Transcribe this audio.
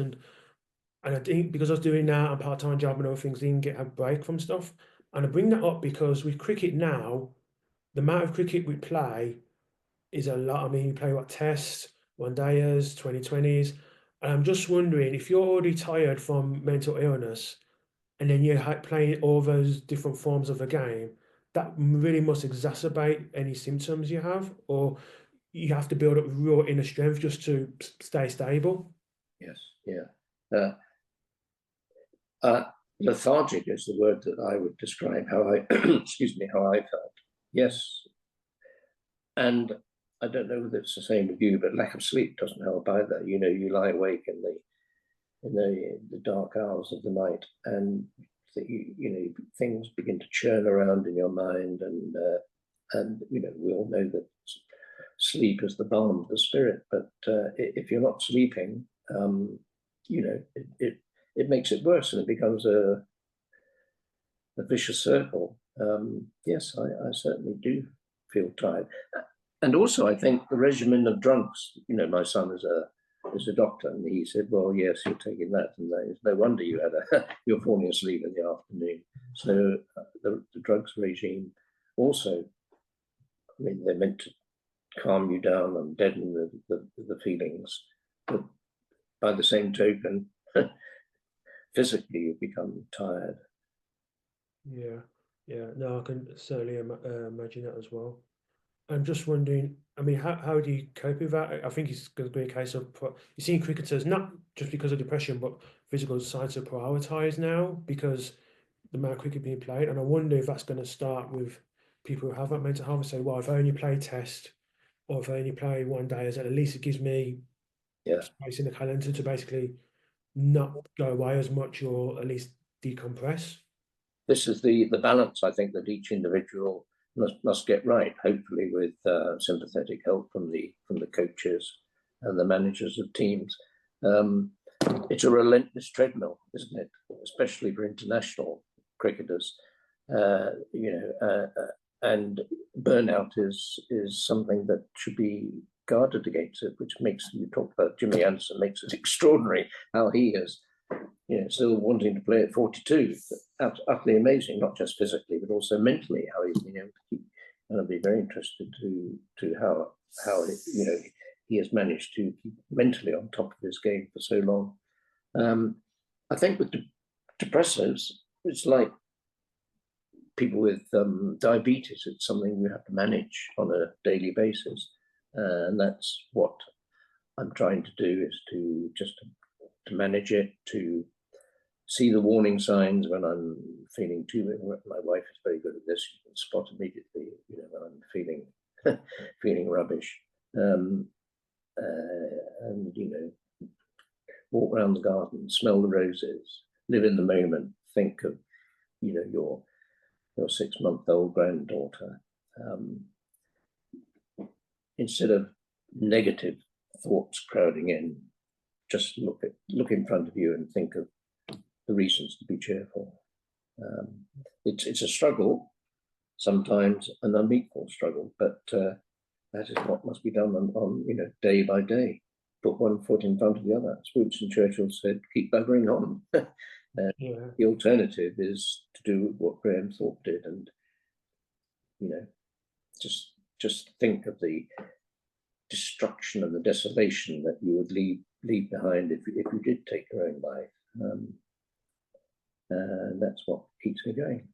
And I think because I was doing that and part-time job and other things, I didn't get a break from stuff. And I bring that up because with cricket now, the amount of cricket we play is a lot. I mean, you play what tests, one dayers, 2020s. And I'm just wondering if you're already tired from mental illness and then you're playing all those different forms of the game, that really must exacerbate any symptoms you have, or you have to build up real inner strength just to stay stable. Yes, yeah. Uh, uh, Lethargic is the word that I would describe how I, excuse me, how I felt. Yes, and I don't know whether it's the same with you, but lack of sleep doesn't help either. You know, you lie awake in the dark hours of the night, and you know things begin to churn around in your mind, and you know we all know that sleep is the balm of the spirit. But if you're not sleeping, you know it makes it worse, and it becomes a vicious circle. Yes, I certainly do feel tired, and also I think the regimen of drunks. You know, my son is a doctor, and he said, "Well, yes, you're taking that, and it's no wonder you had you're falling asleep in the afternoon." So the drugs regime also, I mean, they're meant to calm you down and deaden the feelings, but by the same token, physically you become tired. Yeah, yeah. No, I can certainly imagine that as well. I'm just wondering, I mean, how do you cope with that? I think it's going to be a case of you're seeing cricketers not just because of depression, but physical sides are prioritised now because the amount of cricket being played. And I wonder if that's going to start with people who have that mental health and say, well, if I only play test or if I only play one day, at least it gives me Yeah, space in the calendar to basically not go away as much or at least decompress. this is the balance I think that each individual must get right. Hopefully, with sympathetic help from the coaches and the managers of teams. Um, it's a relentless treadmill, isn't it? Especially for international cricketers. You know, and burnout is something that should be guarded against it, which makes you talk about Jimmy Anderson makes it extraordinary how he is, you know, still wanting to play at 42. Utterly amazing, not just physically but also mentally how he's been able to keep. And I'd be very interested to how you know he has managed to keep mentally on top of his game for so long. I think with depressives, it's like people with diabetes. It's something you have to manage on a daily basis, and that's what I'm trying to do is to just to manage it, to see the warning signs when I'm feeling too. My wife is very good at this; she can spot immediately, you know, when I'm feeling feeling rubbish, um, and you know, walk around the garden, smell the roses, live in the moment, think of you know your 6-month-old granddaughter, um, instead of negative thoughts crowding in. Just look in front of you and think of the reasons to be cheerful. It's a struggle sometimes, an unequal struggle, but that is what must be done on you know day by day. Put one foot in front of the other. As Winston Churchill said, "Keep buggering on." Yeah. The alternative is to do what Graham Thorpe did, and you know, just think of the destruction and the desolation that you would leave behind if you did take your own life. And that's what keeps me going.